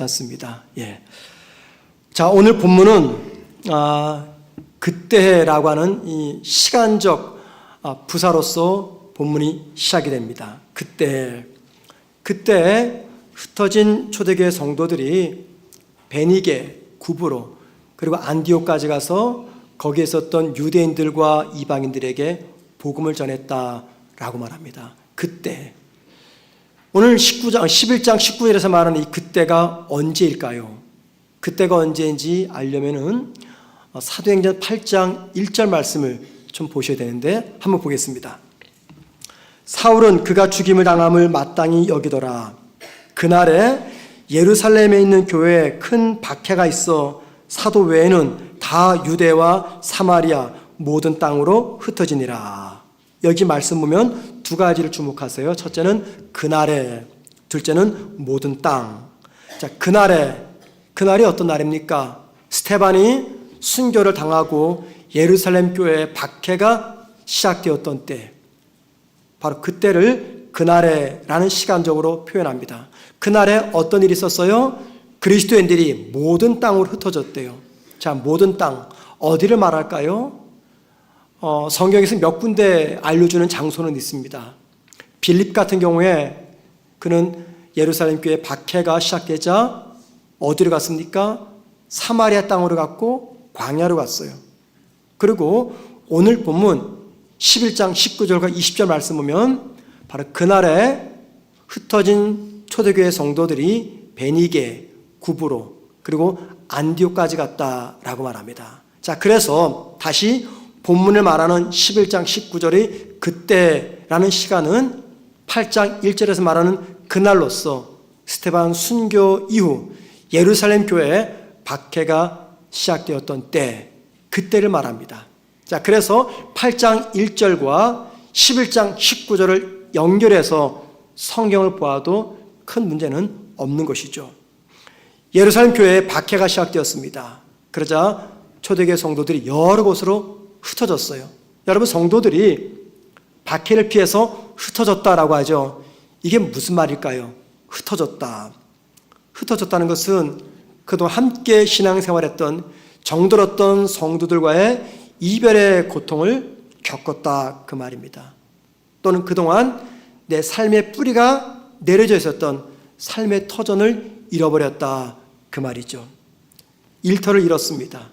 같지 않습니다. 예. 자, 오늘 본문은 그때라고 하는 이 시간적 부사로서 본문이 시작이 됩니다. 그때 흩어진 초대교회 성도들이 베니게, 구브로 그리고 안디옥까지 가서 거기에 있었던 유대인들과 이방인들에게 복음을 전했다라고 말합니다. 그때 오늘 11장 19절에서 말하는 이 그때가 언제일까요? 그때가 언제인지 알려면은 사도행전 8장 1절 말씀을 좀 보셔야 되는데 한번 보겠습니다. 사울은 그가 죽임을 당함을 마땅히 여기더라. 그날에 예루살렘에 있는 교회에 큰 박해가 있어 사도 외에는 다 유대와 사마리아 모든 땅으로 흩어지니라. 여기 말씀 보면 두 가지를 주목하세요. 첫째는 그날에, 둘째는 모든 땅. 자, 그날이 어떤 날입니까? 스테반이 순교를 당하고 예루살렘 교회에 박해가 시작되었던 때, 바로 그때를 그날에라는 시간적으로 표현합니다. 그날에 어떤 일이 있었어요? 그리스도인들이 모든 땅으로 흩어졌대요. 자, 모든 땅 어디를 말할까요? 성경에서 몇 군데 알려주는 장소는 있습니다. 빌립 같은 경우에 그는 예루살렘 교회 박해가 시작되자 어디로 갔습니까? 사마리아 땅으로 갔고 광야로 갔어요. 그리고 오늘 본문 11장 19절과 20절 말씀 보면 바로 그날에 흩어진 초대교회 성도들이 베니게, 구브로 그리고 안디옥까지 갔다라고 말합니다. 자, 그래서 다시 본문을 말하는 11장 19절의 그때라는 시간은 8장 1절에서 말하는 그날로서 스테반 순교 이후 예루살렘 교회에 박해가 시작되었던 때, 그때를 말합니다. 자, 그래서 8장 1절과 11장 19절을 연결해서 성경을 보아도 큰 문제는 없는 것이죠. 예루살렘 교회에 박해가 시작되었습니다. 그러자 초대교회 성도들이 여러 곳으로 흩어졌어요. 여러분, 성도들이 박해를 피해서 흩어졌다라고 하죠. 이게 무슨 말일까요? 흩어졌다는 것은 그동안 함께 신앙생활했던 정들었던 성도들과의 이별의 고통을 겪었다, 그 말입니다. 또는 그동안 내 삶의 뿌리가 내려져 있었던 삶의 터전을 잃어버렸다, 그 말이죠. 일터를 잃었습니다.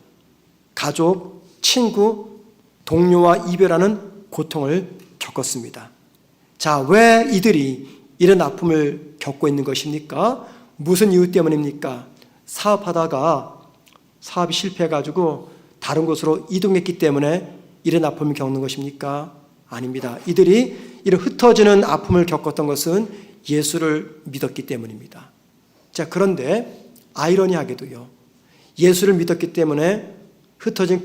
가족, 친구, 동료와 이별하는 고통을 겪었습니다. 자, 왜 이들이 이런 아픔을 겪고 있는 것입니까? 무슨 이유 때문입니까? 사업하다가 사업이 실패해가지고 다른 곳으로 이동했기 때문에 이런 아픔을 겪는 것입니까? 아닙니다. 이들이 이런 흩어지는 아픔을 겪었던 것은 예수를 믿었기 때문입니다. 자, 그런데 아이러니하게도요, 예수를 믿었기 때문에 흩어진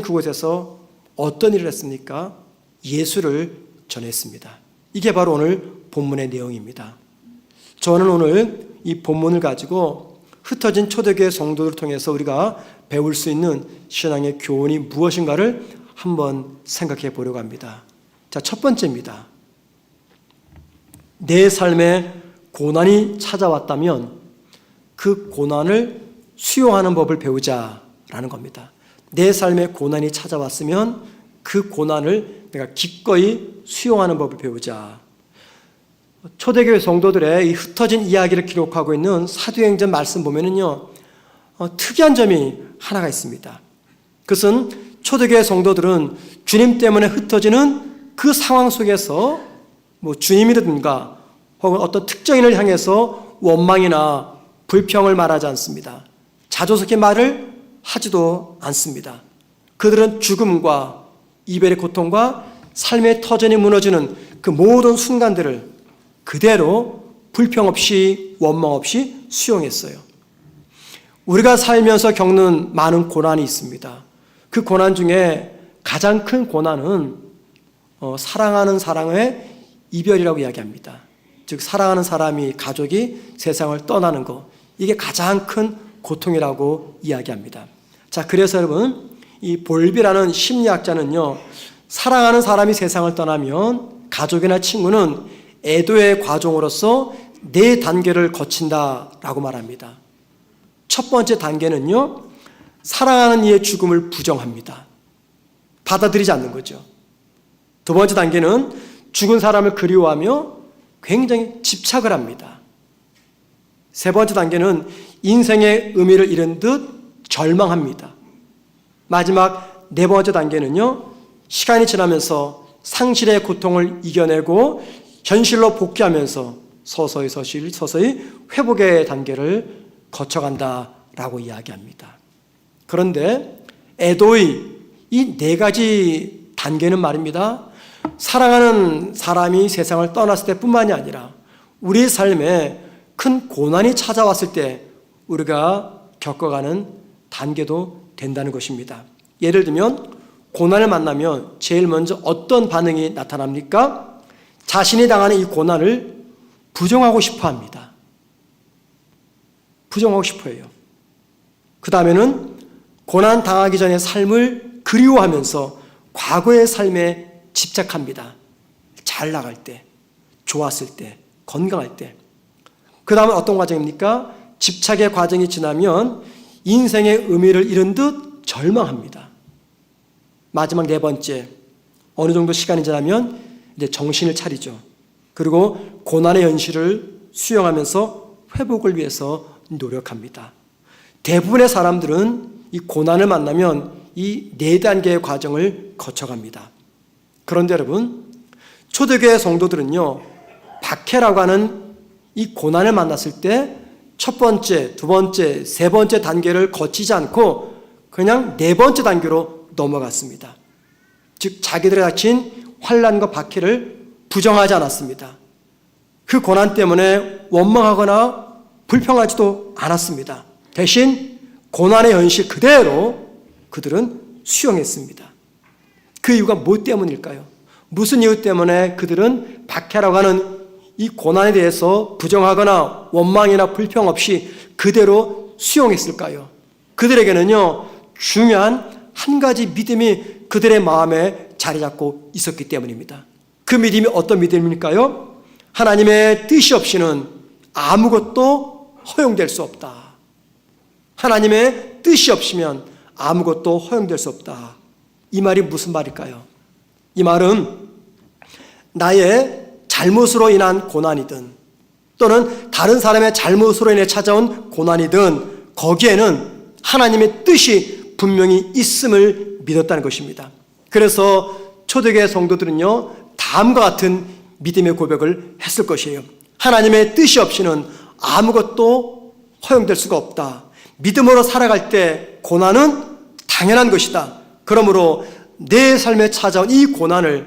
그곳에서 어떤 일을 했습니까? 예수를 전했습니다. 이게 바로 오늘 본문의 내용입니다. 저는 오늘 이 본문을 가지고 흩어진 초대교회 성도들을 통해서 우리가 배울 수 있는 신앙의 교훈이 무엇인가를 한번 생각해 보려고 합니다. 자, 첫 번째입니다. 내 삶에 고난이 찾아왔다면 그 고난을 수용하는 법을 배우자라는 겁니다. 내 삶에 고난이 찾아왔으면 그 고난을 내가 기꺼이 수용하는 법을 배우자. 초대교회 성도들의 이 흩어진 이야기를 기록하고 있는 사도행전 말씀 보면은요, 특이한 점이 하나가 있습니다. 그것은 초대교회 성도들은 주님 때문에 흩어지는 그 상황 속에서 주님이라든가 혹은 어떤 특정인을 향해서 원망이나 불평을 말하지 않습니다. 자조스럽게 말을 하지도 않습니다. 그들은 죽음과 이별의 고통과 삶의 터전이 무너지는 그 모든 순간들을 그대로 불평 없이 원망 없이 수용했어요. 우리가 살면서 겪는 많은 고난이 있습니다. 그 고난 중에 가장 큰 고난은 사랑하는 사람의 이별이라고 이야기합니다. 즉 사랑하는 사람이, 가족이 세상을 떠나는 것, 이게 가장 큰 고통이라고 이야기합니다. 자, 그래서 여러분, 이 볼비라는 심리학자는요, 사랑하는 사람이 세상을 떠나면 가족이나 친구는 애도의 과정으로서 네 단계를 거친다라고 말합니다. 첫 번째 단계는요, 사랑하는 이의 죽음을 부정합니다. 받아들이지 않는 거죠. 두 번째 단계는 죽은 사람을 그리워하며 굉장히 집착을 합니다. 세 번째 단계는 인생의 의미를 잃은 듯 절망합니다. 마지막 네 번째 단계는요, 시간이 지나면서 상실의 고통을 이겨내고 현실로 복귀하면서 서서히 회복의 단계를 거쳐간다라고 이야기합니다. 그런데 에도의 이 네 가지 단계는 말입니다, 사랑하는 사람이 세상을 떠났을 때뿐만이 아니라 우리 삶에 큰 고난이 찾아왔을 때 우리가 겪어가는 단계도 된다는 것입니다. 예를 들면 고난을 만나면 제일 먼저 어떤 반응이 나타납니까? 자신이 당하는 이 고난을 부정하고 싶어 합니다. 부정하고 싶어 해요. 그 다음에는 고난 당하기 전의 삶을 그리워하면서 과거의 삶에 집착합니다. 잘 나갈 때, 좋았을 때, 건강할 때. 그 다음은 어떤 과정입니까? 집착의 과정이 지나면 인생의 의미를 잃은 듯 절망합니다. 마지막 네 번째, 어느 정도 시간이 지나면 이제 정신을 차리죠. 그리고 고난의 현실을 수용하면서 회복을 위해서 노력합니다. 대부분의 사람들은 이 고난을 만나면 이 네 단계의 과정을 거쳐갑니다. 그런데 여러분, 초대교회 성도들은요, 박해라고 하는 이 고난을 만났을 때 첫 번째, 두 번째, 세 번째 단계를 거치지 않고 그냥 네 번째 단계로 넘어갔습니다. 즉 자기들의 닥친 환난과 박해를 부정하지 않았습니다. 그 고난 때문에 원망하거나 불평하지도 않았습니다. 대신 고난의 현실 그대로 그들은 수용했습니다. 그 이유가 뭐 때문일까요? 무슨 이유 때문에 그들은 박해라고 하는 이 고난에 대해서 부정하거나 원망이나 불평 없이 그대로 수용했을까요? 그들에게는요, 중요한 한 가지 믿음이 그들의 마음에 자리 잡고 있었기 때문입니다. 그 믿음이 어떤 믿음일까요? 하나님의 뜻이 없이는 아무것도 허용될 수 없다. 하나님의 뜻이 없으면 아무것도 허용될 수 없다. 이 말이 무슨 말일까요? 이 말은 나의 잘못으로 인한 고난이든 또는 다른 사람의 잘못으로 인해 찾아온 고난이든 거기에는 하나님의 뜻이 분명히 있음을 믿었다는 것입니다. 그래서 초대교회 성도들은요, 다음과 같은 믿음의 고백을 했을 것이에요. 하나님의 뜻이 없이는 아무것도 허용될 수가 없다. 믿음으로 살아갈 때 고난은 당연한 것이다. 그러므로 내 삶에 찾아온 이 고난을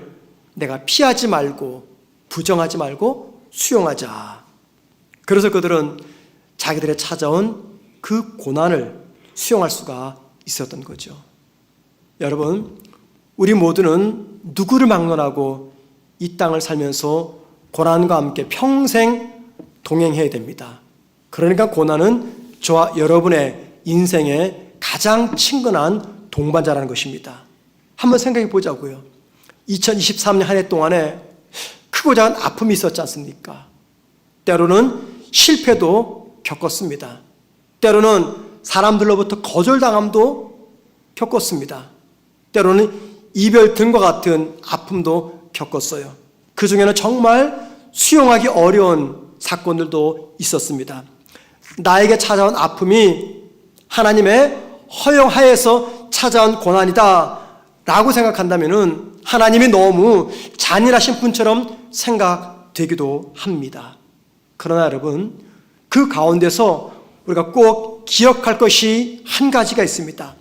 내가 피하지 말고 부정하지 말고 수용하자. 그래서 그들은 자기들의 찾아온 그 고난을 수용할 수가 있었던 거죠. 여러분, 우리 모두는 누구를 막론하고 이 땅을 살면서 고난과 함께 평생 동행해야 됩니다. 그러니까 고난은 저와 여러분의 인생의 가장 친근한 동반자라는 것입니다. 한번 생각해 보자고요. 2023년 한 해 동안에 크고 작은 아픔이 있었지 않습니까? 때로는 실패도 겪었습니다. 때로는 사람들로부터 거절당함도 겪었습니다. 때로는 이별 등과 같은 아픔도 겪었어요. 그 중에는 정말 수용하기 어려운 사건들도 있었습니다. 나에게 찾아온 아픔이 하나님의 허용하에서 찾아온 고난이다 라고 생각한다면 하나님이 너무 잔인하신 분처럼 생각되기도 합니다. 그러나 여러분, 그 가운데서 우리가 꼭 기억할 것이 한 가지가 있습니다.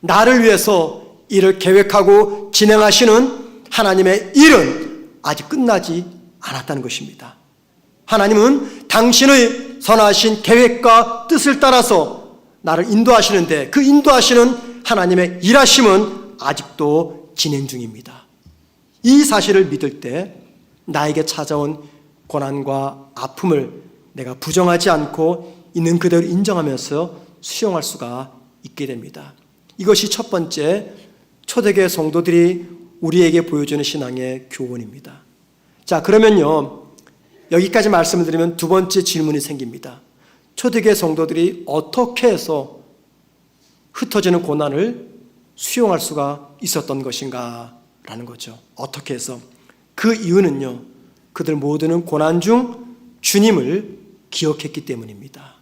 나를 위해서 이를 계획하고 진행하시는 하나님의 일은 아직 끝나지 않았다는 것입니다. 하나님은 당신의 선하신 계획과 뜻을 따라서 나를 인도하시는데 그 인도하시는 하나님의 일하심은 아직도 진행 중입니다. 이 사실을 믿을 때 나에게 찾아온 고난과 아픔을 내가 부정하지 않고 있는 그대로 인정하면서 수용할 수가 있게 됩니다. 이것이 첫 번째 초대교회 성도들이 우리에게 보여주는 신앙의 교훈입니다. 자, 그러면요, 여기까지 말씀을 드리면 두 번째 질문이 생깁니다. 초대교회 성도들이 어떻게 해서 흩어지는 고난을 수용할 수가 있었던 것인가 라는 거죠. 어떻게 해서? 그 이유는요, 그들 모두는 고난 중 주님을 기억했기 때문입니다.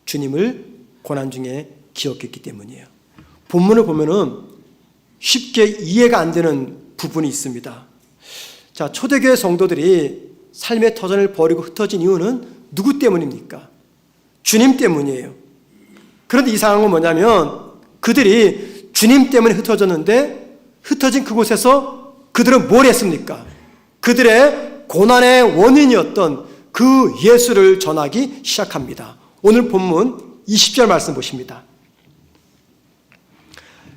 주님을 고난 중에 기억했기 때문이에요. 본문을 보면은 쉽게 이해가 안 되는 부분이 있습니다. 자, 초대교회 성도들이 삶의 터전을 버리고 흩어진 이유는 누구 때문입니까? 주님 때문이에요. 그런데 이상한 건 뭐냐면 그들이 주님 때문에 흩어졌는데 흩어진 그곳에서 그들은 뭘 했습니까? 그들의 고난의 원인이었던 그 예수를 전하기 시작합니다. 오늘 본문 20절 말씀 보십니다.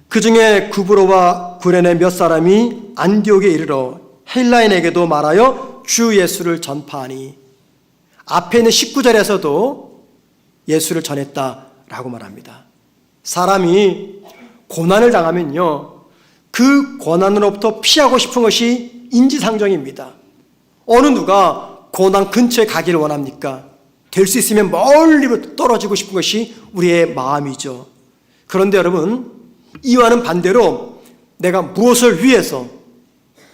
그 중에 구브로와 구레네 몇 사람이 안디옥에 이르러 헬라인에게도 말하여 주 예수를 전파하니, 앞에 있는 19절에서도 예수를 전했다라고 말합니다. 사람이 고난을 당하면요, 그 고난으로부터 피하고 싶은 것이 인지상정입니다. 어느 누가 고난 근처에 가기를 원합니까? 될 수 있으면 멀리 떨어지고 싶은 것이 우리의 마음이죠. 그런데 여러분, 이와는 반대로 내가 무엇을 위해서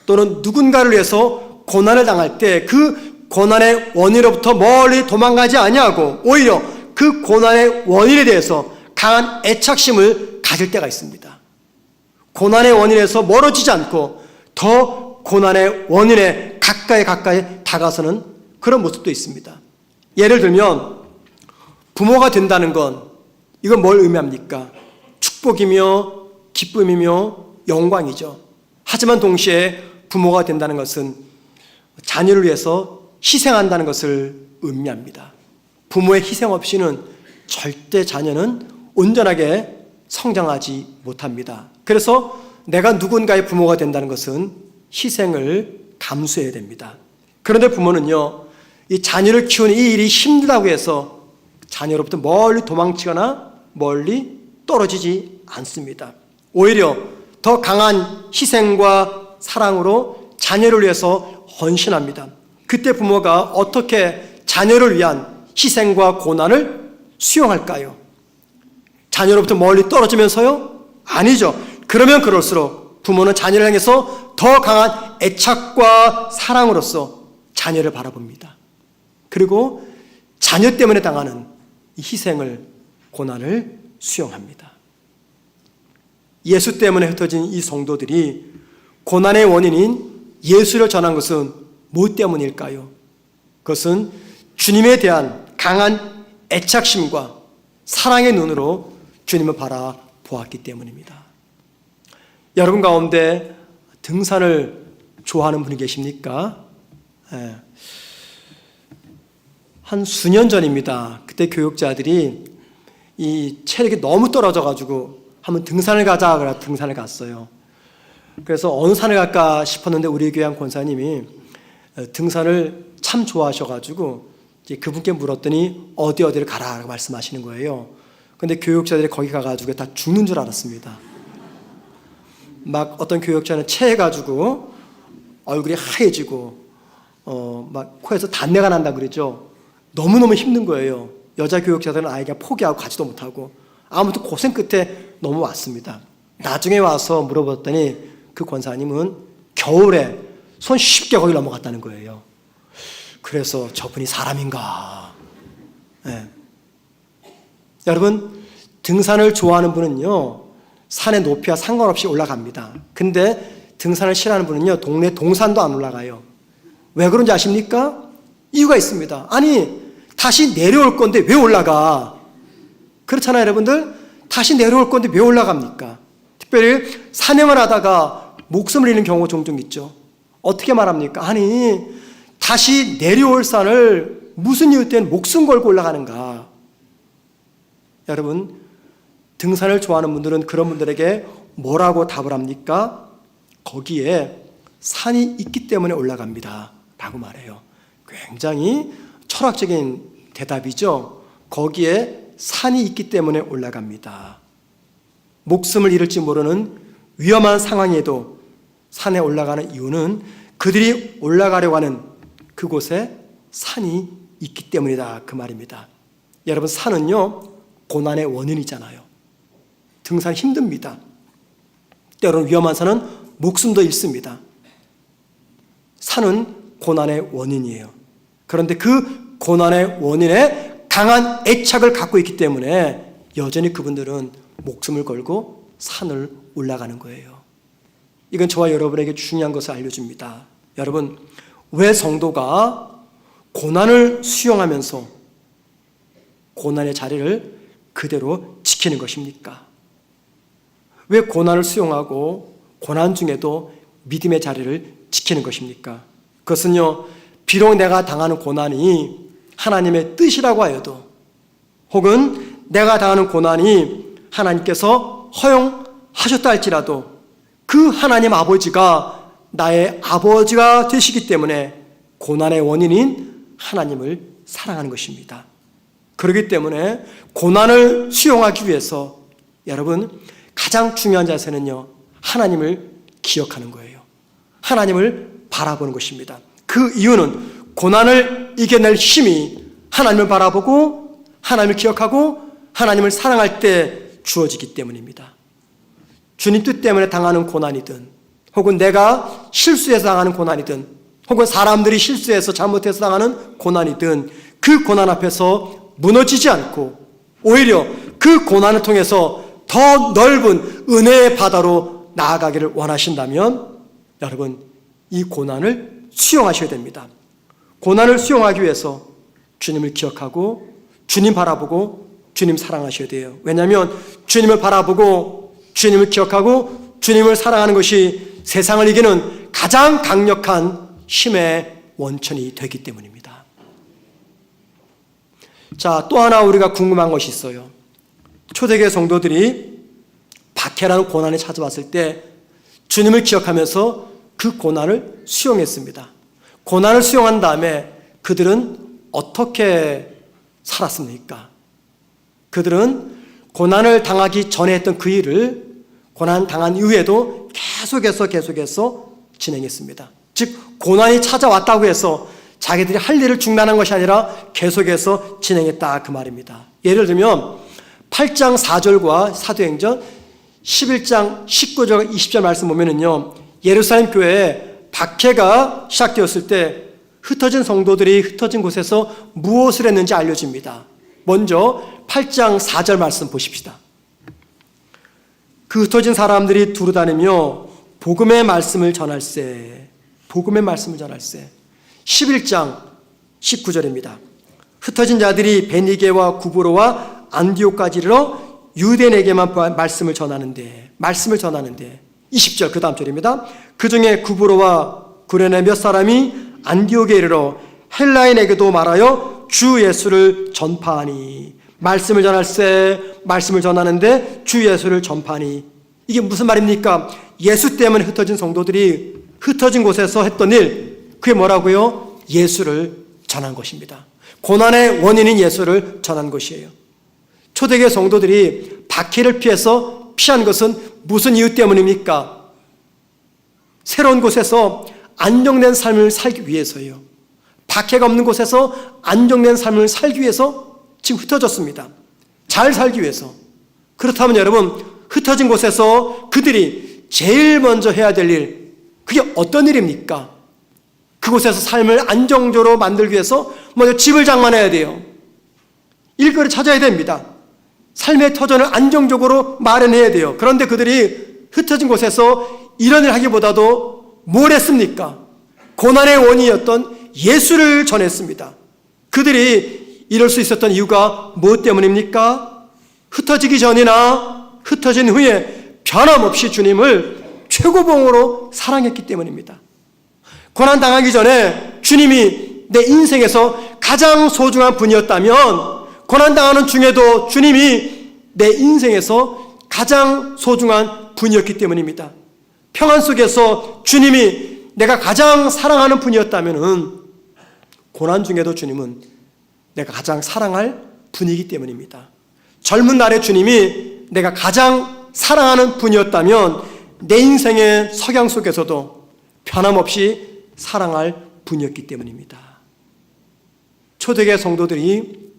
또는 누군가를 위해서 고난을 당할 때 그 고난의 원인으로부터 멀리 도망가지 아니하고 오히려 그 고난의 원인에 대해서 강한 애착심을 가질 때가 있습니다. 고난의 원인에서 멀어지지 않고 더 고난의 원인에 가까이 다가서는 그런 모습도 있습니다. 예를 들면 부모가 된다는 건 이건 뭘 의미합니까? 축복이며 기쁨이며 영광이죠. 하지만 동시에 부모가 된다는 것은 자녀를 위해서 희생한다는 것을 의미합니다. 부모의 희생 없이는 절대 자녀는 온전하게 성장하지 못합니다. 그래서 내가 누군가의 부모가 된다는 것은 희생을 감수해야 됩니다. 그런데 부모는요, 이 자녀를 키우는 이 일이 힘들다고 해서 자녀로부터 멀리 도망치거나 멀리 떨어지지 않습니다. 오히려 더 강한 희생과 사랑으로 자녀를 위해서 헌신합니다. 그때 부모가 어떻게 자녀를 위한 희생과 고난을 수용할까요? 자녀로부터 멀리 떨어지면서요? 아니죠. 그러면 그럴수록 부모는 자녀를 향해서 더 강한 애착과 사랑으로서 자녀를 바라봅니다. 그리고 자녀 때문에 당하는 희생을, 고난을 수용합니다. 예수 때문에 흩어진 이 성도들이 고난의 원인인 예수를 전한 것은 무엇 때문일까요? 그것은 주님에 대한 강한 애착심과 사랑의 눈으로 주님을 바라보았기 때문입니다. 여러분 가운데 등산을 좋아하는 분이 계십니까? 한 수년 전입니다. 그때 교육자들이 이 체력이 너무 떨어져가지고 한번 등산을 가자 그래서 등산을 갔어요. 그래서 어느 산을 갈까 싶었는데 우리 교회 한 권사님이 등산을 참 좋아하셔가지고 이제 그분께 물었더니 어디를 가라라고 말씀하시는 거예요. 근데 교육자들이 거기 가가지고 다 죽는 줄 알았습니다. 막 어떤 교육자는 체해가지고 얼굴이 하얘지고 막 코에서 단내가 난다 그러죠. 너무너무 힘든 거예요. 여자 교육자들은 아예 그냥 포기하고 가지도 못하고 아무튼 고생 끝에 넘어왔습니다. 나중에 와서 물어봤더니 그 권사님은 겨울에 손 쉽게 거기 넘어갔다는 거예요. 그래서 저분이 사람인가? 네. 여러분, 등산을 좋아하는 분은요, 산의 높이와 상관없이 올라갑니다. 근데 등산을 싫어하는 분은요, 동네 동산도 안 올라가요. 왜 그런지 아십니까? 이유가 있습니다. 아니, 다시 내려올 건데 왜 올라가? 그렇잖아요, 여러분들? 다시 내려올 건데 왜 올라갑니까? 특별히 산행을 하다가 목숨을 잃는 경우가 종종 있죠. 어떻게 말합니까? 아니, 다시 내려올 산을 무슨 이유 때문에 목숨 걸고 올라가는가? 여러분, 등산을 좋아하는 분들은 그런 분들에게 뭐라고 답을 합니까? 거기에 산이 있기 때문에 올라갑니다 라고 말해요. 굉장히 철학적인 대답이죠. 거기에 산이 있기 때문에 올라갑니다. 목숨을 잃을지 모르는 위험한 상황에도 산에 올라가는 이유는 그들이 올라가려고 하는 그곳에 산이 있기 때문이다 그 말입니다. 여러분, 산은요 고난의 원인이잖아요. 등산 힘듭니다. 때로는 위험한 산은 목숨도 잃습니다. 산은 고난의 원인이에요. 그런데 그 고난의 원인에 강한 애착을 갖고 있기 때문에 여전히 그분들은 목숨을 걸고 산을 올라가는 거예요. 이건 저와 여러분에게 중요한 것을 알려줍니다. 여러분, 왜 성도가 고난을 수용하면서 고난의 자리를 그대로 지키는 것입니까? 왜 고난을 수용하고 고난 중에도 믿음의 자리를 지키는 것입니까? 그것은요, 비록 내가 당하는 고난이 하나님의 뜻이라고 하여도, 혹은 내가 당하는 고난이 하나님께서 허용하셨다 할지라도 그 하나님 아버지가 나의 아버지가 되시기 때문에 고난의 원인인 하나님을 사랑하는 것입니다. 그렇기 때문에 고난을 수용하기 위해서 여러분, 가장 중요한 자세는요, 하나님을 기억하는 거예요. 하나님을 바라보는 것입니다. 그 이유는 고난을 이겨낼 힘이 하나님을 바라보고 하나님을 기억하고 하나님을 사랑할 때 주어지기 때문입니다. 주님 뜻 때문에 당하는 고난이든, 혹은 내가 실수해서 당하는 고난이든, 혹은 사람들이 실수해서 잘못해서 당하는 고난이든, 그 고난 앞에서 무너지지 않고 오히려 그 고난을 통해서 더 넓은 은혜의 바다로 나아가기를 원하신다면 여러분, 이 고난을 수용하셔야 됩니다. 고난을 수용하기 위해서 주님을 기억하고 주님 바라보고 주님 사랑하셔야 돼요. 왜냐하면 주님을 바라보고 주님을 기억하고 주님을 사랑하는 것이 세상을 이기는 가장 강력한 힘의 원천이 되기 때문입니다. 자, 또 하나 우리가 궁금한 것이 있어요. 초대교회 성도들이 박해라는 고난이 찾아왔을 때 주님을 기억하면서 그 고난을 수용했습니다. 고난을 수용한 다음에 그들은 어떻게 살았습니까? 그들은 고난을 당하기 전에 했던 그 일을 고난 당한 이후에도 계속해서 진행했습니다. 즉, 고난이 찾아왔다고 해서 자기들이 할 일을 중단한 것이 아니라 계속해서 진행했다 그 말입니다. 예를 들면 8장 4절과 사도행전 11장 19절 20절 말씀 보면은요, 예루살렘 교회에 박해가 시작되었을 때 흩어진 성도들이 흩어진 곳에서 무엇을 했는지 알려집니다. 먼저 8장 4절 말씀 보십시다. 그 흩어진 사람들이 두루다니며 복음의 말씀을 전할세. 11장 19절입니다. 흩어진 자들이 베니게와 구브로와 안디옥까지 이르러 유대인에게만 말씀을 전하는데 20절 그 다음 절입니다. 그 중에 구브로와 구레네 몇 사람이 안디옥에 이르러 헬라인에게도 말하여 주 예수를 전파하니. 말씀을 전하는데 주 예수를 전파하니. 이게 무슨 말입니까? 예수 때문에 흩어진 성도들이 흩어진 곳에서 했던 일, 그게 뭐라고요? 예수를 전한 것입니다. 고난의 원인인 예수를 전한 것이에요. 초대교회 성도들이 박해를 피한 것은 무슨 이유 때문입니까? 새로운 곳에서 안정된 삶을 살기 위해서요. 박해가 없는 곳에서 안정된 삶을 살기 위해서 지금 흩어졌습니다. 잘 살기 위해서. 그렇다면 여러분, 흩어진 곳에서 그들이 제일 먼저 해야 될 일, 그게 어떤 일입니까? 그곳에서 삶을 안정적으로 만들기 위해서 먼저 집을 장만해야 돼요. 일거리 찾아야 됩니다. 삶의 터전을 안정적으로 마련해야 돼요. 그런데 그들이 흩어진 곳에서 이런 일 하기보다도 뭘 했습니까? 고난의 원인이었던 예수를 전했습니다. 그들이 이럴 수 있었던 이유가 무엇 때문입니까? 흩어지기 전이나 흩어진 후에 변함없이 주님을 최고봉으로 사랑했기 때문입니다. 고난 당하기 전에 주님이 내 인생에서 가장 소중한 분이었다면 고난 당하는 중에도 주님이 내 인생에서 가장 소중한 분이었기 때문입니다. 평안 속에서 주님이 내가 가장 사랑하는 분이었다면 고난 중에도 주님은 내가 가장 사랑할 분이기 때문입니다. 젊은 날의 주님이 내가 가장 사랑하는 분이었다면 내 인생의 석양 속에서도 변함없이 사랑할 분이었기 때문입니다. 초대교회 성도들이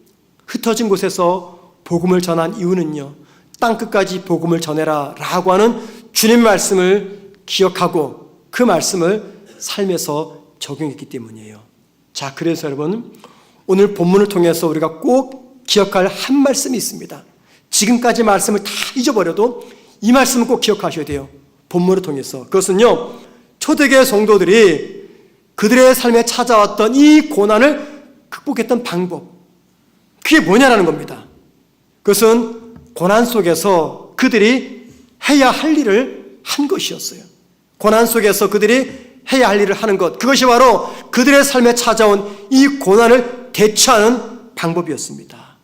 흩어진 곳에서 복음을 전한 이유는요, 땅끝까지 복음을 전해라 라고 하는 주님 말씀을 기억하고 그 말씀을 삶에서 적용했기 때문이에요. 자, 그래서 여러분, 오늘 본문을 통해서 우리가 꼭 기억할 한 말씀이 있습니다. 지금까지 말씀을 다 잊어버려도 이 말씀을 꼭 기억하셔야 돼요. 본문을 통해서. 그것은요, 초대교회 성도들이 그들의 삶에 찾아왔던 이 고난을 극복했던 방법, 그게 뭐냐라는 겁니다. 그것은 고난 속에서 그들이 해야 할 일을 한 것이었어요. 고난 속에서 그들이 해야 할 일을 하는 것, 그것이 바로 그들의 삶에 찾아온 이 고난을 대처하는 방법이었습니다.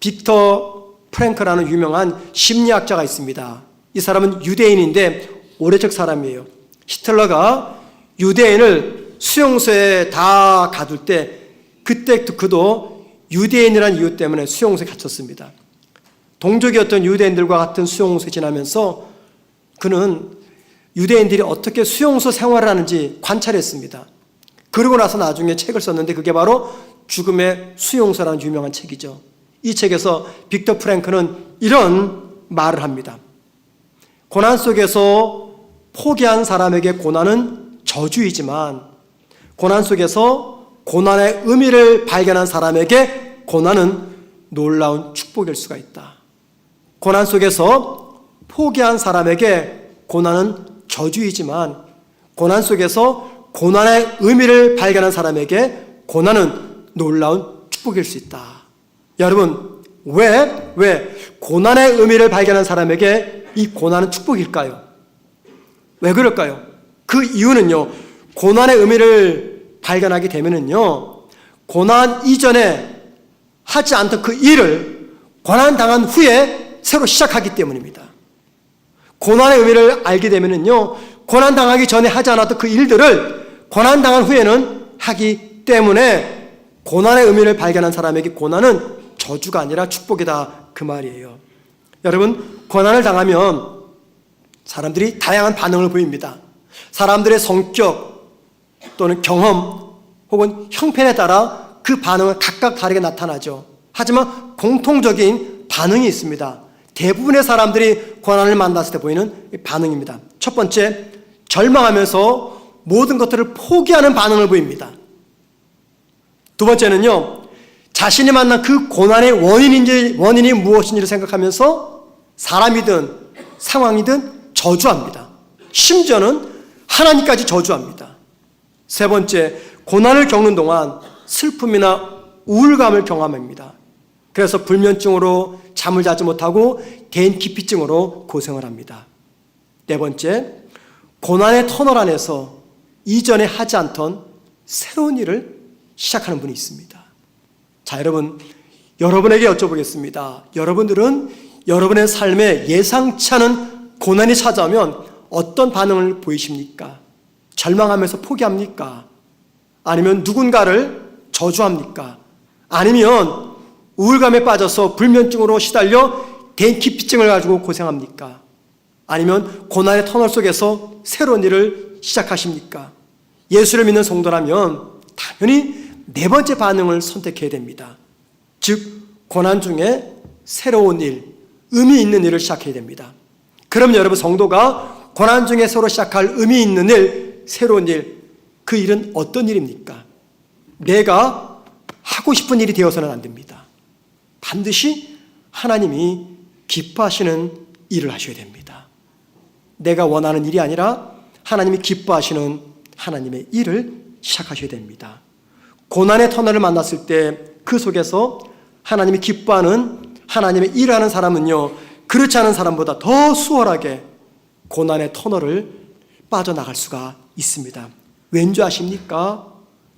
빅터 프랭크라는 유명한 심리학자가 있습니다. 이 사람은 유대인인데 오래적 사람이에요. 히틀러가 유대인을 수용소에 다 가둘 때 그때 그도 유대인이라는 이유 때문에 수용소에 갇혔습니다. 동족이었던 유대인들과 같은 수용소에 지나면서 그는 유대인들이 어떻게 수용소 생활을 하는지 관찰했습니다. 그러고 나서 나중에 책을 썼는데 그게 바로 죽음의 수용소라는 유명한 책이죠. 이 책에서 빅터 프랭크는 이런 말을 합니다. 고난 속에서 포기한 사람에게 고난은 저주이지만 고난 속에서 고난의 의미를 발견한 사람에게 고난은 놀라운 축복일 수가 있다. 고난 속에서 포기한 사람에게 고난은 저주이지만 고난 속에서 고난의 의미를 발견한 사람에게 고난은 놀라운 축복일 수 있다. 여러분, 왜 고난의 의미를 발견한 사람에게 이 고난은 축복일까요? 왜 그럴까요? 그 이유는요, 고난의 의미를 발견하게 되면은요, 고난 이전에 하지 않던 그 일을 고난당한 후에 새로 시작하기 때문입니다. 고난의 의미를 알게 되면은요, 고난당하기 전에 하지 않았던 그 일들을 고난당한 후에는 하기 때문에 고난의 의미를 발견한 사람에게 고난은 저주가 아니라 축복이다, 그 말이에요. 여러분, 고난을 당하면 사람들이 다양한 반응을 보입니다. 사람들의 성격 또는 경험 혹은 형편에 따라 그 반응은 각각 다르게 나타나죠. 하지만 공통적인 반응이 있습니다. 대부분의 사람들이 고난을 만났을 때 보이는 반응입니다. 첫 번째, 절망하면서 모든 것들을 포기하는 반응을 보입니다. 두 번째는요, 자신이 만난 그 고난의 원인이 무엇인지를 생각하면서 사람이든 상황이든 저주합니다. 심지어는 하나님까지 저주합니다. 세 번째, 고난을 겪는 동안 슬픔이나 우울감을 경험합니다. 그래서 불면증으로 잠을 자지 못하고 대인기피증으로 고생을 합니다. 네 번째, 고난의 터널 안에서 이전에 하지 않던 새로운 일을 시작하는 분이 있습니다. 자, 여러분, 여러분에게 여쭤보겠습니다. 여러분들은 여러분의 삶에 예상치 않은 고난이 찾아오면 어떤 반응을 보이십니까? 절망하면서 포기합니까? 아니면 누군가를 저주합니까? 아니면 우울감에 빠져서 불면증으로 시달려 대인기피증을 가지고 고생합니까? 아니면 고난의 터널 속에서 새로운 일을 시작하십니까? 예수를 믿는 성도라면 당연히 네 번째 반응을 선택해야 됩니다. 즉, 고난 중에 새로운 일, 의미 있는 일을 시작해야 됩니다. 그럼 여러분, 성도가 고난 중에 새로 시작할 의미 있는 일, 새로운 일, 그 일은 어떤 일입니까? 내가 하고 싶은 일이 되어서는 안 됩니다. 반드시 하나님이 기뻐하시는 일을 하셔야 됩니다. 내가 원하는 일이 아니라 하나님이 기뻐하시는 하나님의 일을 시작하셔야 됩니다. 고난의 터널을 만났을 때 그 속에서 하나님이 기뻐하는 하나님의 일을 하는 사람은요, 그렇지 않은 사람보다 더 수월하게 고난의 터널을 빠져나갈 수가 있습니다. 왠지 아십니까?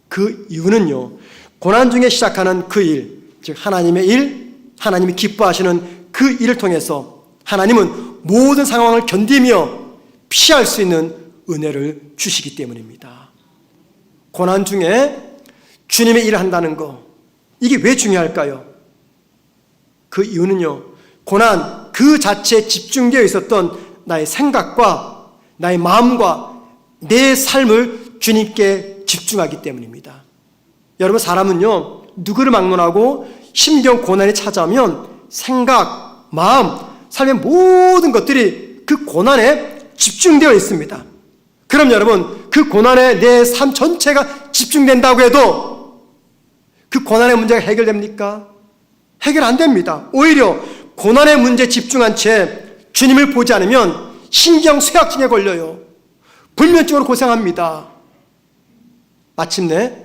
그 이유는요, 고난 중에 시작하는 그 일, 즉 하나님의 일, 하나님이 기뻐하시는 그 일을 통해서 하나님은 모든 상황을 견디며 피할 수 있는 은혜를 주시기 때문입니다. 고난 중에 주님의 일을 한다는 거, 이게 왜 중요할까요? 그 이유는요, 고난 그 자체에 집중되어 있었던 나의 생각과 나의 마음과 내 삶을 주님께 집중하기 때문입니다. 여러분, 사람은요, 누구를 막론하고 심경 고난이 찾아오면 생각, 마음, 삶의 모든 것들이 그 고난에 집중되어 있습니다. 그럼 여러분, 그 고난에 내 삶 전체가 집중된다고 해도 그 고난의 문제가 해결됩니까? 해결 안 됩니다. 오히려 고난의 문제에 집중한 채 주님을 보지 않으면 신경 쇠약증에 걸려요. 불면증으로 고생합니다. 마침내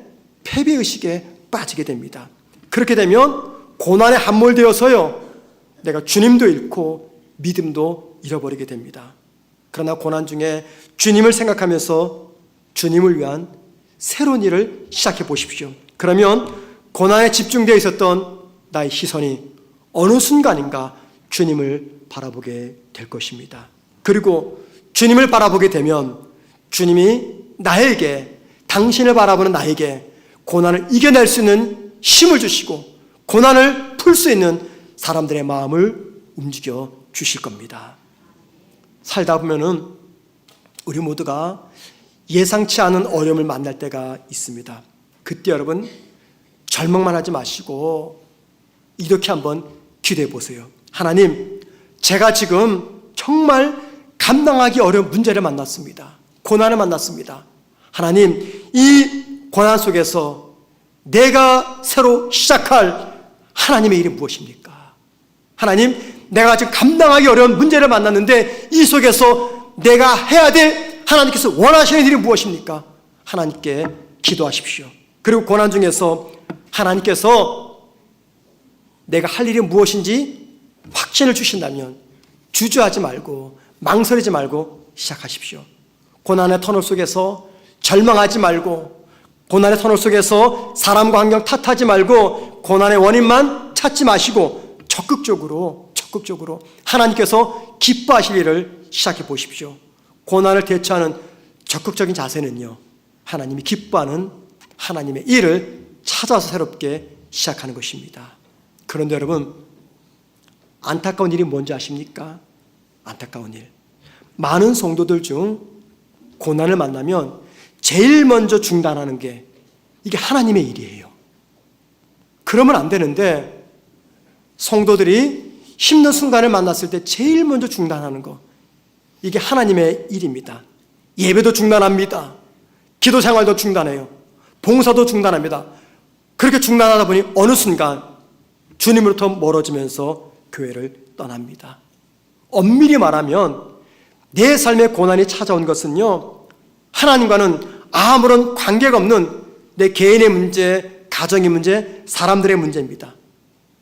패배의식에 빠지게 됩니다. 그렇게 되면 고난에 함몰되어서요, 내가 주님도 잃고 믿음도 잃어버리게 됩니다. 그러나 고난 중에 주님을 생각하면서 주님을 위한 새로운 일을 시작해 보십시오. 그러면 고난에 집중되어 있었던 나의 시선이 어느 순간인가 주님을 바라보게 될 것입니다. 그리고 주님을 바라보게 되면 주님이 나에게, 당신을 바라보는 나에게 고난을 이겨낼 수 있는 힘을 주시고 고난을 풀 수 있는 사람들의 마음을 움직여 주실 겁니다. 살다 보면은 우리 모두가 예상치 않은 어려움을 만날 때가 있습니다. 그때 여러분, 절망만 하지 마시고 이렇게 한번 기도해 보세요. 하나님, 제가 지금 정말 감당하기 어려운 문제를 만났습니다. 고난을 만났습니다. 하나님, 이 고난 속에서 내가 새로 시작할 하나님의 일이 무엇입니까? 하나님, 내가 지금 감당하기 어려운 문제를 만났는데 이 속에서 내가 해야 될 하나님께서 원하시는 일이 무엇입니까? 하나님께 기도하십시오. 그리고 고난 중에서 하나님께서 내가 할 일이 무엇인지 확신을 주신다면 주저하지 말고 망설이지 말고 시작하십시오. 고난의 터널 속에서 절망하지 말고, 고난의 터널 속에서 사람과 환경 탓하지 말고 고난의 원인만 찾지 마시고 적극적으로 하나님께서 기뻐하실 일을 시작해 보십시오. 고난을 대처하는 적극적인 자세는요, 하나님이 기뻐하는 하나님의 일을 찾아서 새롭게 시작하는 것입니다. 그런데 여러분, 안타까운 일이 뭔지 아십니까? 안타까운 일. 많은 성도들 중 고난을 만나면 제일 먼저 중단하는 게 이게 하나님의 일이에요. 그러면 안 되는데 성도들이 힘든 순간을 만났을 때 제일 먼저 중단하는 거, 이게 하나님의 일입니다. 예배도 중단합니다. 기도 생활도 중단해요. 봉사도 중단합니다. 그렇게 중단하다 보니 어느 순간 주님으로부터 멀어지면서 교회를 떠납니다. 엄밀히 말하면 내 삶의 고난이 찾아온 것은요, 하나님과는 아무런 관계가 없는 내 개인의 문제, 가정의 문제, 사람들의 문제입니다.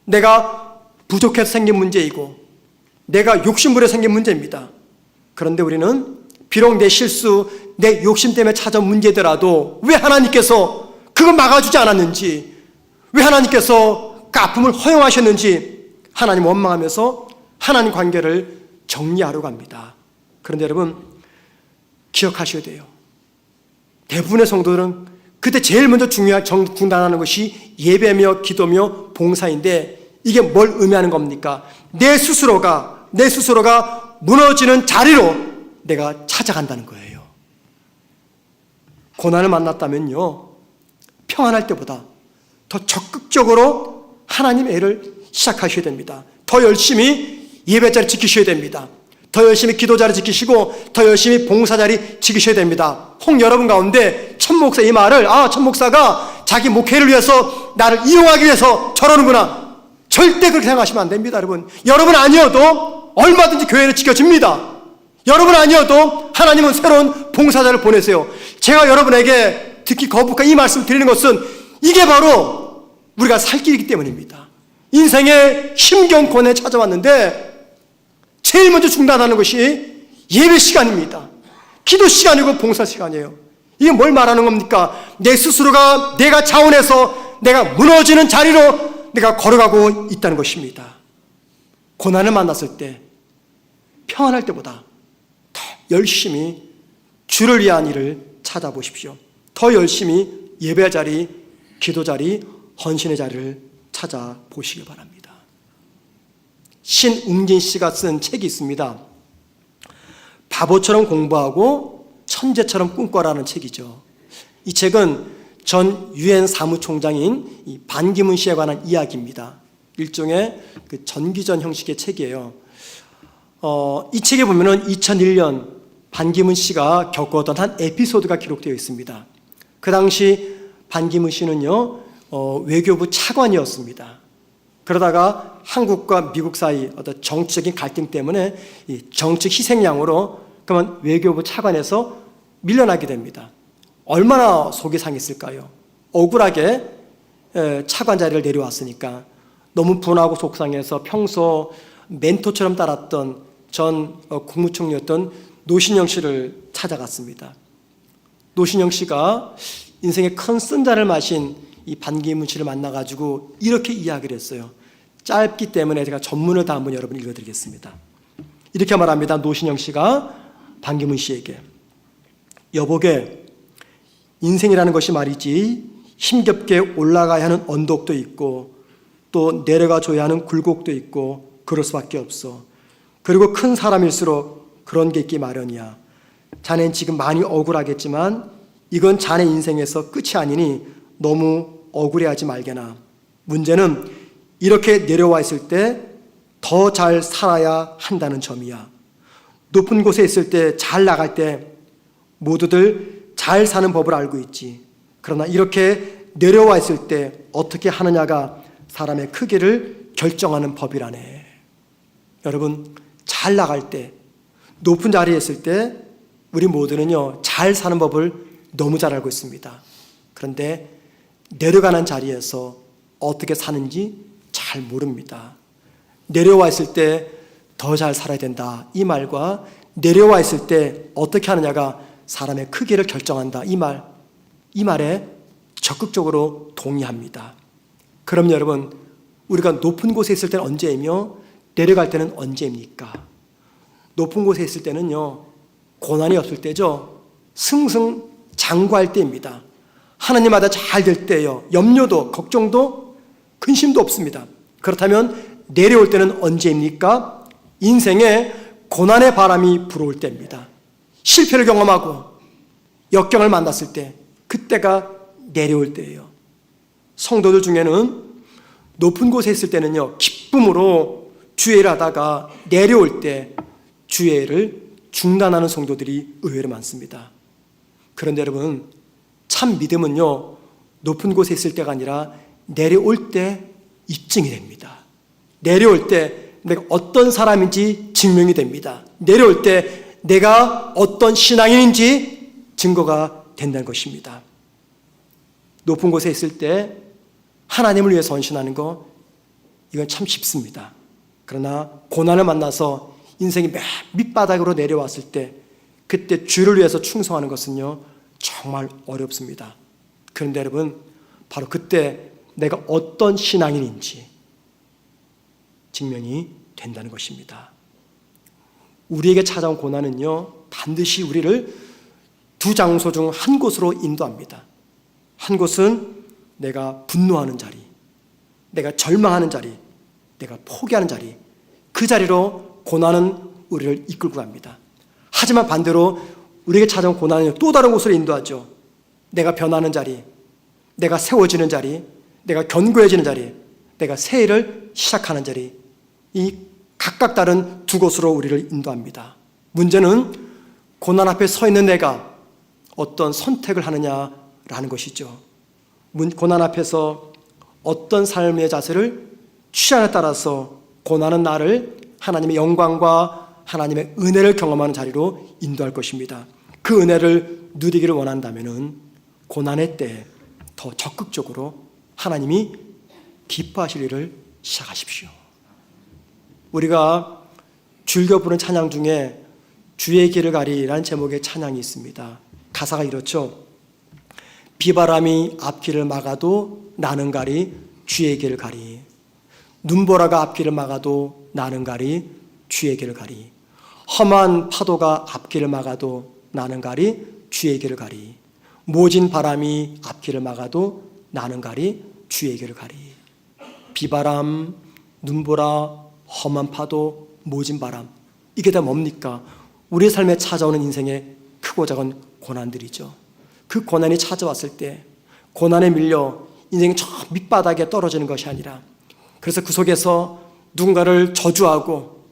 내가 부족해서 생긴 문제이고 내가 욕심부려 생긴 문제입니다. 그런데 우리는 비록 내 실수, 내 욕심 때문에 찾아온 문제더라도 왜 하나님께서 그걸 막아주지 않았는지, 왜 하나님께서 그 아픔을 허용하셨는지 하나님 원망하면서 하나님 관계를 정리하려고 합니다. 그런데 여러분, 기억하셔야 돼요. 대부분의 성도들은 그때 제일 먼저 중단하는 것이 예배며 기도며 봉사인데, 이게 뭘 의미하는 겁니까? 내 스스로가 무너지는 자리로 내가 찾아간다는 거예요. 고난을 만났다면요, 평안할 때보다 더 적극적으로 하나님의 일을 시작하셔야 됩니다. 더 열심히 예배자리 지키셔야 됩니다. 더 열심히 기도자리 지키시고 더 열심히 봉사자리 지키셔야 됩니다. 혹 여러분 가운데 천목사 이 말을, 천목사가 자기 목회를 위해서 나를 이용하기 위해서 저러는구나, 절대 그렇게 생각하시면 안 됩니다. 여러분 아니어도 얼마든지 교회는 지켜줍니다. 여러분 아니어도 하나님은 새로운 봉사자를 보내세요. 제가 여러분에게 듣기 거북한 이 말씀을 드리는 것은 이게 바로 우리가 살 길이기 때문입니다. 인생의 힘겨운 고난에 찾아왔는데 제일 먼저 중단하는 것이 예배 시간입니다. 기도 시간이고 봉사 시간이에요. 이게 뭘 말하는 겁니까? 내 스스로가 내가 자원해서 내가 무너지는 자리로 내가 걸어가고 있다는 것입니다. 고난을 만났을 때, 평안할 때보다 더 열심히 주를 위한 일을 찾아보십시오. 더 열심히 예배 자리, 기도 자리, 헌신의 자리를 찾아보시기 바랍니다. 신웅진 씨가 쓴 책이 있습니다. 바보처럼 공부하고 천재처럼 꿈꿔라는 책이죠. 이 책은 전 유엔 사무총장인 이 반기문 씨에 관한 이야기입니다. 일종의 그 전기전 형식의 책이에요. 이 책에 보면은 2001년 반기문 씨가 겪었던 한 에피소드가 기록되어 있습니다. 그 당시 반기문 씨는요, 외교부 차관이었습니다. 그러다가 한국과 미국 사이 어떤 정치적인 갈등 때문에 이 정치 희생양으로 그만 외교부 차관에서 밀려나게 됩니다. 얼마나 속이 상했을까요? 억울하게 차관 자리를 내려왔으니까 너무 분하고 속상해서 평소 멘토처럼 따랐던 전 국무총리였던 노신영 씨를 찾아갔습니다. 노신영 씨가 인생의 큰 쓴자를 마신 이 반기문 씨를 만나가지고 이렇게 이야기를 했어요. 짧기 때문에 제가 전문을 다 한번 여러분 읽어드리겠습니다. 이렇게 말합니다. 노신영 씨가 반기문 씨에게, 여보게, 인생이라는 것이 말이지 힘겹게 올라가야 하는 언덕도 있고 또 내려가 줘야 하는 굴곡도 있고 그럴 수밖에 없어. 그리고 큰 사람일수록 그런 게 있기 마련이야. 자네는 지금 많이 억울하겠지만 이건 자네 인생에서 끝이 아니니 너무 억울해하지 말게나. 문제는 이렇게 내려와 있을 때 더 잘 살아야 한다는 점이야. 높은 곳에 있을 때, 잘 나갈 때 모두들 잘 사는 법을 알고 있지. 그러나 이렇게 내려와 있을 때 어떻게 하느냐가 사람의 크기를 결정하는 법이라네. 여러분, 잘 나갈 때, 높은 자리에 있을 때 우리 모두는요, 잘 사는 법을 너무 잘 알고 있습니다. 그런데 내려가는 자리에서 어떻게 사는지 잘 모릅니다. 내려와 있을 때 더 잘 살아야 된다, 이 말과 내려와 있을 때 어떻게 하느냐가 사람의 크기를 결정한다, 이 말에 적극적으로 동의합니다. 그럼 여러분, 우리가 높은 곳에 있을 때는 언제이며 내려갈 때는 언제입니까? 높은 곳에 있을 때는요, 고난이 없을 때죠. 승승장구할 때입니다. 하나님마다 잘 될 때예요. 염려도 걱정도 근심도 없습니다. 그렇다면 내려올 때는 언제입니까? 인생에 고난의 바람이 불어올 때입니다. 실패를 경험하고 역경을 만났을 때, 그때가 내려올 때예요. 성도들 중에는 높은 곳에 있을 때는요, 기쁨으로 주의를 하다가 내려올 때 주의를 중단하는 성도들이 의외로 많습니다. 그런데 여러분, 참 믿음은요, 높은 곳에 있을 때가 아니라 내려올 때 입증이 됩니다. 내려올 때 내가 어떤 사람인지 증명이 됩니다. 내려올 때 내가 어떤 신앙인인지 증거가 된다는 것입니다. 높은 곳에 있을 때 하나님을 위해서 헌신하는 거, 이건 참 쉽습니다. 그러나 고난을 만나서 인생이 밑바닥으로 내려왔을 때, 그때 주를 위해서 충성하는 것은요, 정말 어렵습니다. 그런데 여러분, 바로 그때 내가 어떤 신앙인인지 증명이 된다는 것입니다. 우리에게 찾아온 고난은요, 반드시 우리를 두 장소 중 한 곳으로 인도합니다. 한 곳은 내가 분노하는 자리, 내가 절망하는 자리, 내가 포기하는 자리, 그 자리로 고난은 우리를 이끌고 갑니다. 하지만 반대로 우리에게 찾아온 고난은 또 다른 곳으로 인도하죠. 내가 변하는 자리, 내가 세워지는 자리, 내가 견고해지는 자리, 내가 새 일을 시작하는 자리, 이 각각 다른 두 곳으로 우리를 인도합니다. 문제는 고난 앞에 서 있는 내가 어떤 선택을 하느냐라는 것이죠. 고난 앞에서 어떤 삶의 자세를 취하에 따라서 고난은 나를 하나님의 영광과 하나님의 은혜를 경험하는 자리로 인도할 것입니다. 그 은혜를 누리기를 원한다면 고난의 때 더 적극적으로 하나님이 기뻐하실 일을 시작하십시오. 우리가 즐겨 부르는 찬양 중에 주의 길을 가리라는 제목의 찬양이 있습니다. 가사가 이렇죠. 비바람이 앞길을 막아도 나는 가리 주의 길을 가리. 눈보라가 앞길을 막아도 나는 가리 주의 길을 가리. 험한 파도가 앞길을 막아도 나는 가리 주의 길을 가리. 모진 바람이 앞길을 막아도 나는 가리 주의 길을 가리. 비바람, 눈보라, 험한 파도, 모진 바람, 이게 다 뭡니까? 우리의 삶에 찾아오는 인생의 크고 작은 고난들이죠. 그 고난이 찾아왔을 때 고난에 밀려 인생이 저 밑바닥에 떨어지는 것이 아니라, 그래서 그 속에서 누군가를 저주하고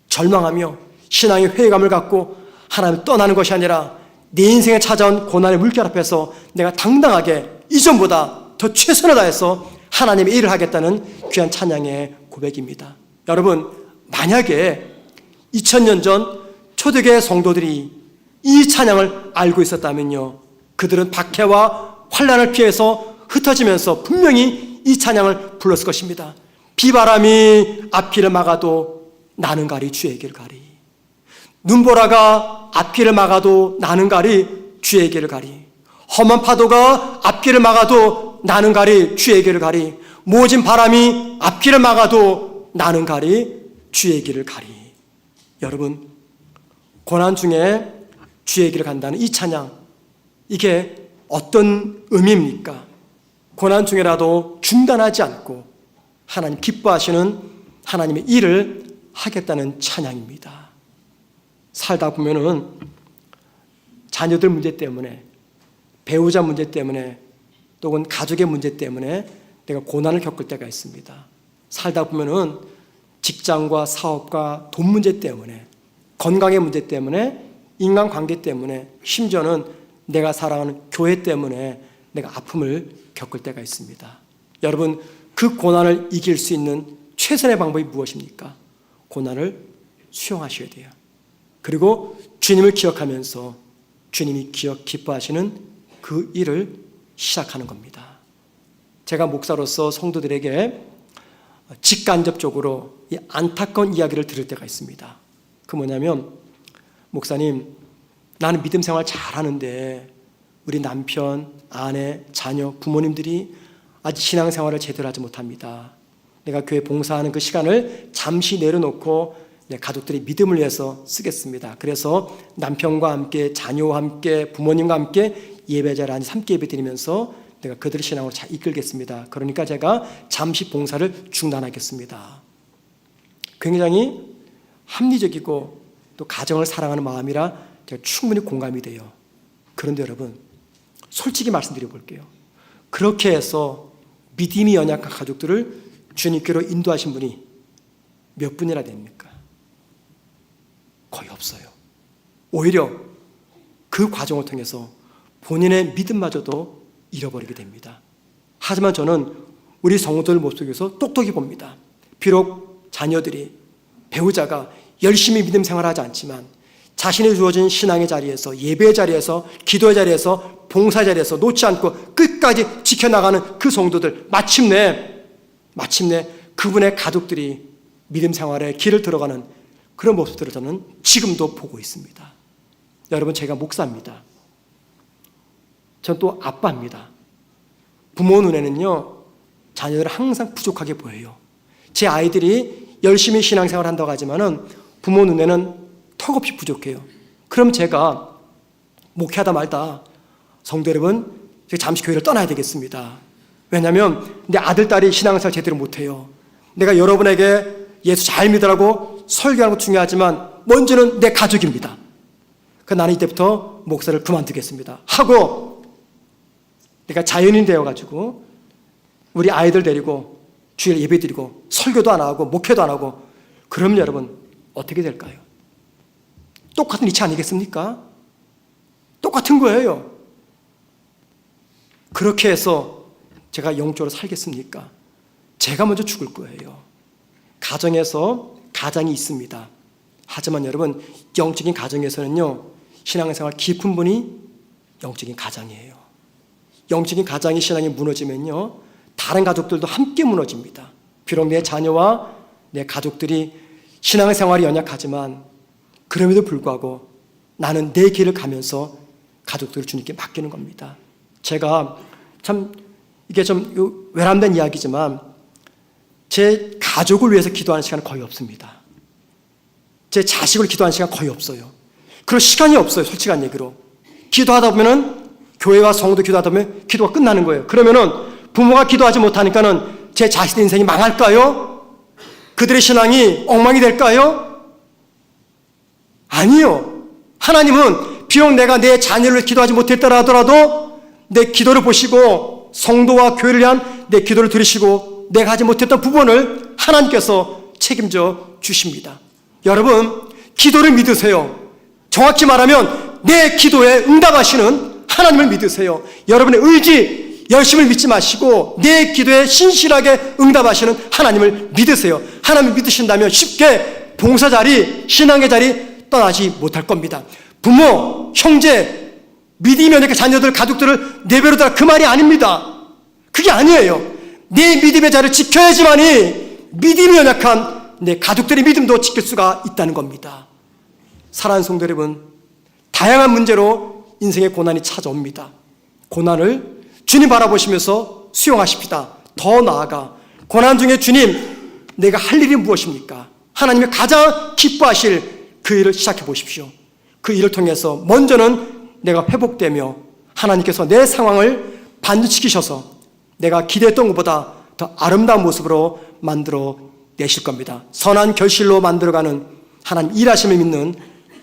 절망하며 신앙의 회의감을 갖고 하나님을 떠나는 것이 아니라 내 인생에 찾아온 고난의 물결 앞에서 내가 당당하게 이전보다 더 최선을 다해서 하나님의 일을 하겠다는 귀한 찬양의 고백입니다. 여러분, 만약에 2000년 전 초대교회 성도들이 이 찬양을 알고 있었다면요, 그들은 박해와 환난을 피해서 흩어지면서 분명히 이 찬양을 불렀을 것입니다. 비바람이 앞길을 막아도 나는 가리 주의 길 가리. 눈보라가 앞길을 막아도 나는 가리 주의 길을 가리. 험한 파도가 앞길을 막아도 나는 가리 주의 길을 가리. 모진 바람이 앞길을 막아도 나는 가리 주의 길을 가리. 여러분, 고난 중에 주의 길을 간다는 이 찬양, 이게 어떤 의미입니까? 고난 중에라도 중단하지 않고 하나님 기뻐하시는 하나님의 일을 하겠다는 찬양입니다. 살다 보면은 자녀들 문제 때문에, 배우자 문제 때문에, 또는 가족의 문제 때문에 내가 고난을 겪을 때가 있습니다. 살다 보면은 직장과 사업과 돈 문제 때문에, 건강의 문제 때문에, 인간관계 때문에, 심지어는 내가 사랑하는 교회 때문에 내가 아픔을 겪을 때가 있습니다. 여러분, 그 고난을 이길 수 있는 최선의 방법이 무엇입니까? 고난을 수용하셔야 돼요. 그리고 주님을 기억하면서 주님이 기뻐하시는 그 일을 시작하는 겁니다. 제가 목사로서 성도들에게 직간접적으로 이 안타까운 이야기를 들을 때가 있습니다. 그 뭐냐면, 목사님, 나는 믿음 생활 잘하는데 우리 남편, 아내, 자녀, 부모님들이 아직 신앙생활을 제대로 하지 못합니다. 내가 교회 봉사하는 그 시간을 잠시 내려놓고 내 가족들의 믿음을 위해서 쓰겠습니다. 그래서 남편과 함께, 자녀와 함께, 부모님과 함께 예배자를 함께 예배드리면서 내가 그들의 신앙을 잘 이끌겠습니다. 그러니까 제가 잠시 봉사를 중단하겠습니다. 굉장히 합리적이고 또 가정을 사랑하는 마음이라 제가 충분히 공감이 돼요. 그런데 여러분, 솔직히 말씀드려 볼게요. 그렇게 해서 믿음이 연약한 가족들을 주님께로 인도하신 분이 몇 분이나 됩니까? 거의 없어요. 오히려 그 과정을 통해서 본인의 믿음마저도 잃어버리게 됩니다. 하지만 저는 우리 성도들 모습 속에서 똑똑히 봅니다. 비록 자녀들이, 배우자가 열심히 믿음 생활하지 않지만 자신이 주어진 신앙의 자리에서, 예배의 자리에서, 기도의 자리에서, 봉사 자리에서 놓지 않고 끝까지 지켜나가는 그 성도들, 마침내 그분의 가족들이 믿음 생활에 길을 들어가는 그런 모습들을 저는 지금도 보고 있습니다. 여러분, 제가 목사입니다. 전 또 아빠입니다. 부모 눈에는요, 자녀들을 항상 부족하게 보여요. 제 아이들이 열심히 신앙생활을 한다고 하지만은 부모 눈에는 턱없이 부족해요. 그럼 제가 목회하다 말다, 성도 여러분, 제가 잠시 교회를 떠나야 되겠습니다. 왜냐하면 내 아들, 딸이 신앙생활 제대로 못해요. 내가 여러분에게 예수 잘 믿으라고 설교하는 거 중요하지만 먼저는 내 가족입니다. 그러니까 나는 이때부터 목사를 그만두겠습니다 하고 내가 자연인 되어가지고 우리 아이들 데리고 주일 예배 드리고 설교도 안 하고 목회도 안 하고, 그럼 여러분 어떻게 될까요? 똑같은 이치 아니겠습니까? 똑같은 거예요. 그렇게 해서 제가 영적으로 살겠습니까? 제가 먼저 죽을 거예요. 가정에서 가장이 있습니다. 하지만 여러분, 영적인 가정에서는요, 신앙생활 깊은 분이 영적인 가장이에요. 영적인 가장의 신앙이 무너지면요, 다른 가족들도 함께 무너집니다. 비록 내 자녀와 내 가족들이 신앙생활이 연약하지만 그럼에도 불구하고 나는 내 길을 가면서 가족들을 주님께 맡기는 겁니다. 제가 참 이게 좀 외람된 이야기지만 제 가족을 위해서 기도하는 시간은 거의 없습니다. 제 자식을 기도하는 시간 거의 없어요. 그럴 시간이 없어요. 솔직한 얘기로. 기도하다 보면은, 교회와 성도 기도하다 보면 기도가 끝나는 거예요. 그러면은 부모가 기도하지 못하니까는 제 자식의 인생이 망할까요? 그들의 신앙이 엉망이 될까요? 아니요. 하나님은 비록 내가 내 자녀를 기도하지 못했더라 하더라도 내 기도를 보시고 성도와 교회를 위한 내 기도를 들으시고 내가 하지 못했던 부분을 하나님께서 책임져 주십니다. 여러분, 기도를 믿으세요. 정확히 말하면 내 기도에 응답하시는 하나님을 믿으세요. 여러분의 의지, 열심을 믿지 마시고 내 기도에 신실하게 응답하시는 하나님을 믿으세요. 하나님을 믿으신다면 쉽게 봉사 자리, 신앙의 자리 떠나지 못할 겁니다. 부모, 형제, 믿음이 연약한 자녀들, 가족들을 내버려둬라, 그 말이 아닙니다. 그게 아니에요. 내 믿음의 자리를 지켜야지만이 믿음이 연약한 내 가족들의 믿음도 지킬 수가 있다는 겁니다. 사랑하는 성도 여러분, 다양한 문제로 인생의 고난이 찾아옵니다. 고난을 주님 바라보시면서 수용하십시다. 더 나아가 고난 중에 주님, 내가 할 일이 무엇입니까? 하나님이 가장 기뻐하실 그 일을 시작해 보십시오. 그 일을 통해서 먼저는 내가 회복되며 하나님께서 내 상황을 반전시키셔서 내가 기대했던 것보다 더 아름다운 모습으로 만들어 내실 겁니다. 선한 결실로 만들어가는 하나님 일하심을 믿는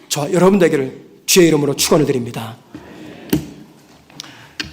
저 여러분 되기를 주의 이름으로 축원을 드립니다.